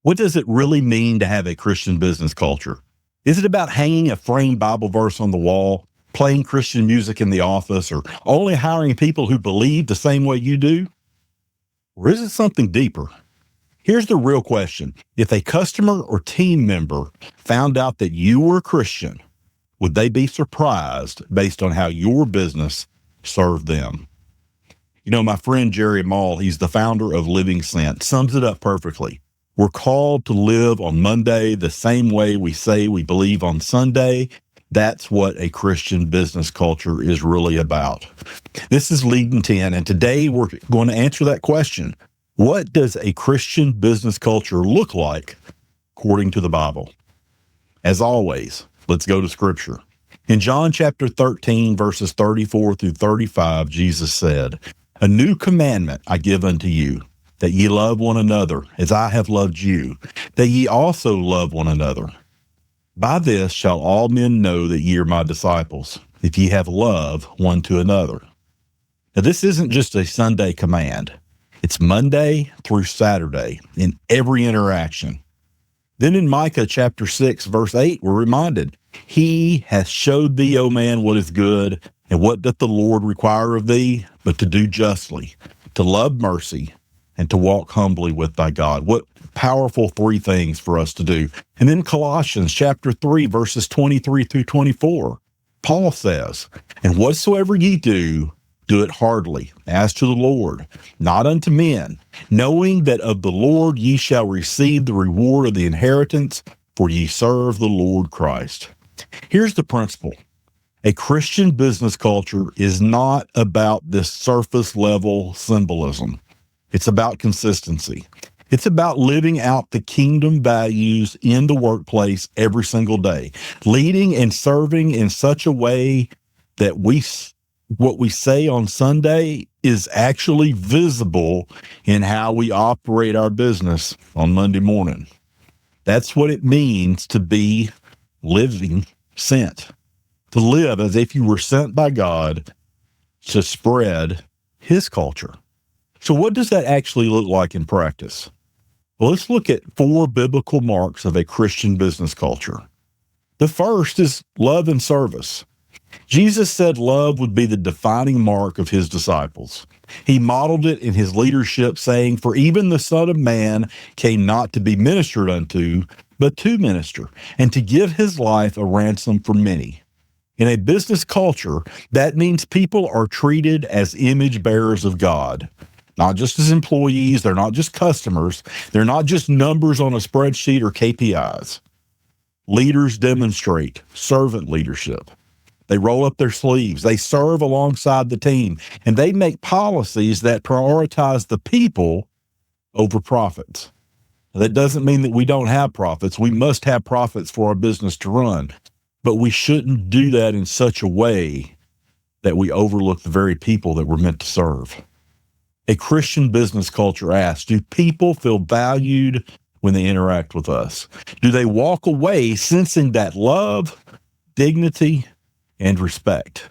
What does it really mean to have a Christian business culture? Is it about hanging a framed Bible verse on the wall, playing Christian music in the office, or only hiring people who believe the same way you do? Or is it something deeper? Here's the real question. If a customer or team member found out that you were a Christian, would they be surprised based on how your business served them? You know, my friend Jerry Mall, he's the founder of Living Sent, sums it up perfectly. We're called to live on Monday the same way we say we believe on Sunday. That's what a Christian business culture is really about. This is Leading 10, and today we're going to answer that question. What does a Christian business culture look like according to the Bible? As always, let's go to Scripture. In John chapter 13, verses 34 through 35, Jesus said, "A new commandment I give unto you, that ye love one another as I have loved you, that ye also love one another. By this shall all men know that ye are my disciples, if ye have love one to another." Now, this isn't just a Sunday command. It's Monday through Saturday in every interaction. Then in Micah chapter 6, verse 8, we're reminded, "He hath showed thee, O man, what is good, and what doth the Lord require of thee, but to do justly, to love mercy, and to walk humbly with thy God." What powerful three things for us to do. And then Colossians chapter 3, verses 23 through 24, Paul says, "And whatsoever ye do, do it heartily, as to the Lord, not unto men, knowing that of the Lord ye shall receive the reward of the inheritance, for ye serve the Lord Christ." Here's the principle. A Christian business culture is not about this surface level symbolism. It's about consistency. It's about living out the kingdom values in the workplace every single day, leading and serving in such a way that what we say on Sunday is actually visible in how we operate our business on Monday morning. That's what it means to be living sent, to live as if you were sent by God to spread his culture. So what does that actually look like in practice? Well, let's look at 4 biblical marks of a Christian business culture. The first is love and service. Jesus said love would be the defining mark of his disciples. He modeled it in his leadership, saying, "For even the Son of Man came not to be ministered unto, but to minister, and to give his life a ransom for many." In a business culture, that means people are treated as image bearers of God, not just as employees. They're not just customers. They're not just numbers on a spreadsheet or KPIs. Leaders demonstrate servant leadership. They roll up their sleeves. They serve alongside the team, and they make policies that prioritize the people over profits. That doesn't mean that we don't have profits. We must have profits for our business to run, but we shouldn't do that in such a way that we overlook the very people that we're meant to serve. A Christian business culture asks, do people feel valued when they interact with us? Do they walk away sensing that love, dignity, and respect?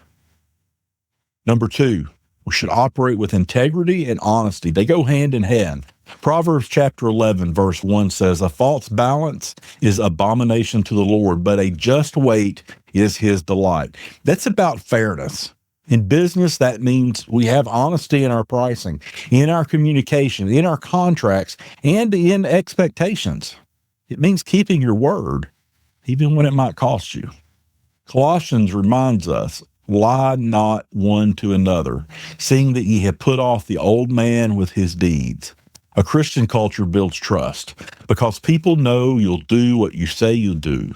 Number 2, we should operate with integrity and honesty. They go hand in hand. Proverbs chapter 11, verse 1 says, "A false balance is abomination to the Lord, but a just weight is his delight." That's about fairness. In business, that means we have honesty in our pricing, in our communication, in our contracts, and in expectations. It means keeping your word, even when it might cost you. Colossians reminds us, "Lie not one to another, seeing that ye have put off the old man with his deeds." A Christian culture builds trust because people know you'll do what you say you'll do.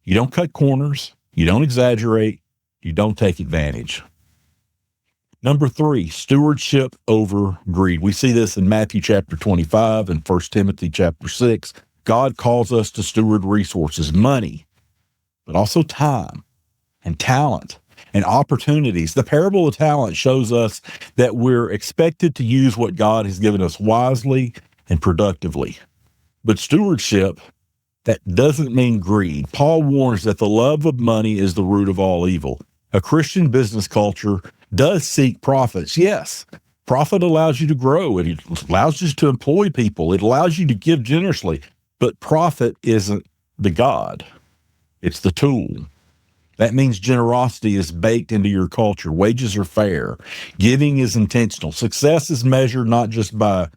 You don't cut corners, you don't exaggerate, you don't take advantage. Number 3, stewardship over greed. We see this in Matthew chapter 25 and 1 Timothy chapter 6. God calls us to steward resources, money, but also time and talent and opportunities. The parable of talent shows us that we're expected to use what God has given us wisely and productively. But stewardship, that doesn't mean greed. Paul warns that the love of money is the root of all evil. A Christian business culture does seek profits. Yes, profit allows you to grow. It allows you to employ people. It allows you to give generously. But profit isn't the God. It's the tool. That means generosity is baked into your culture. Wages are fair. Giving is intentional. Success is measured not just by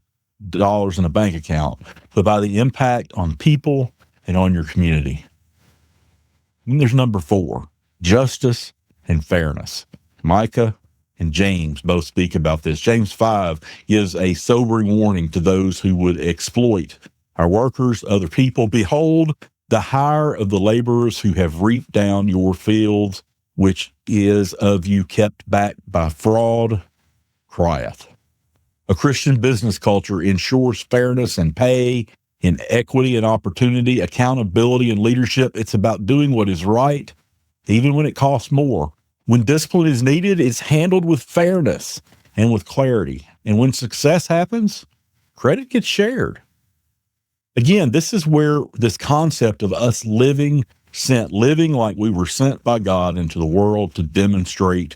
dollars in a bank account, but by the impact on people and on your community. And there's number 4, justice and fairness. Micah and James both speak about this. James 5 gives a sobering warning to those who would exploit our workers, other people. Behold, the hire of the laborers who have reaped down your fields, which is of you kept back by fraud, crieth. A Christian business culture ensures fairness and pay, in equity and opportunity, accountability and leadership. It's about doing what is right, even when it costs more. When discipline is needed, it's handled with fairness and with clarity. And when success happens, credit gets shared. Again, this is where this concept of us living like we were sent by God into the world to demonstrate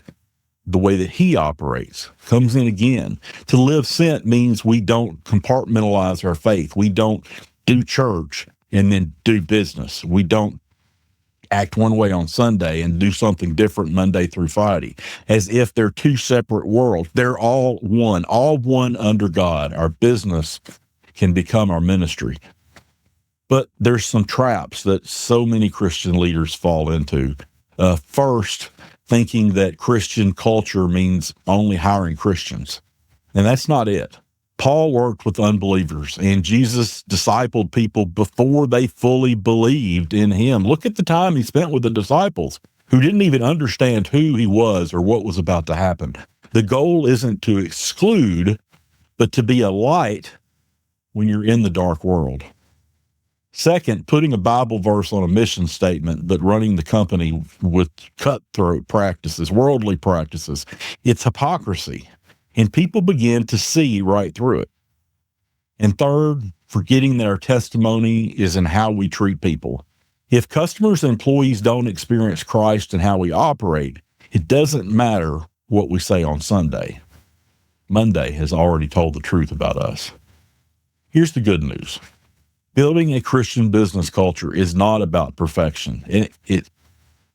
the way that he operates comes in again. To live sent means we don't compartmentalize our faith. We don't do church and then do business. We don't act one way on Sunday and do something different Monday through Friday, as if they're two separate worlds. They're all one under God. Our business can become our ministry. But there's some traps that so many Christian leaders fall into. First, thinking that Christian culture means only hiring Christians. And that's not it. Paul worked with unbelievers, and Jesus discipled people before they fully believed in him. Look at the time he spent with the disciples who didn't even understand who he was or what was about to happen. The goal isn't to exclude, but to be a light when you're in the dark world. Second, putting a Bible verse on a mission statement, but running the company with cutthroat practices, worldly practices, it's hypocrisy. And people begin to see right through it. And third, forgetting that our testimony is in how we treat people. If customers and employees don't experience Christ in how we operate, it doesn't matter what we say on Sunday. Monday has already told the truth about us. Here's the good news. Building a Christian business culture is not about perfection.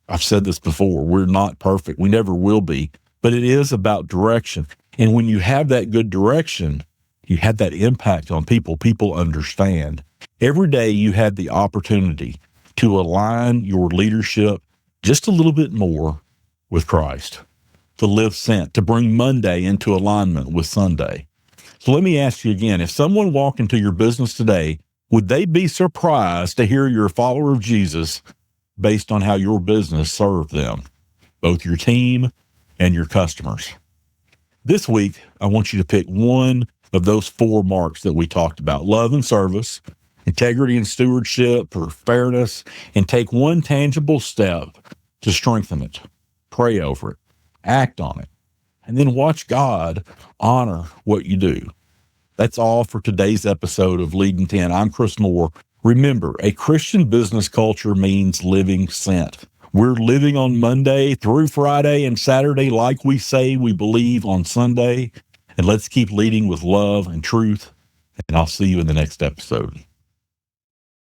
I've said this before, we're not perfect. We never will be, but it is about direction. And when you have that good direction, you have that impact on people. People understand. Every day you have the opportunity to align your leadership just a little bit more with Christ, to live sent, to bring Monday into alignment with Sunday. So let me ask you again, if someone walked into your business today, would they be surprised to hear you're a follower of Jesus based on how your business served them, both your team and your customers? This week, I want you to pick one of those 4 marks that we talked about: love and service, integrity and stewardship, or fairness, and take one tangible step to strengthen it. Pray over it, act on it, and then watch God honor what you do. That's all for today's episode of Leading 10. I'm Chris Moore. Remember, a Christian business culture means living sent. We're living on Monday through Friday and Saturday like we say we believe on Sunday. And let's keep leading with love and truth. And I'll see you in the next episode.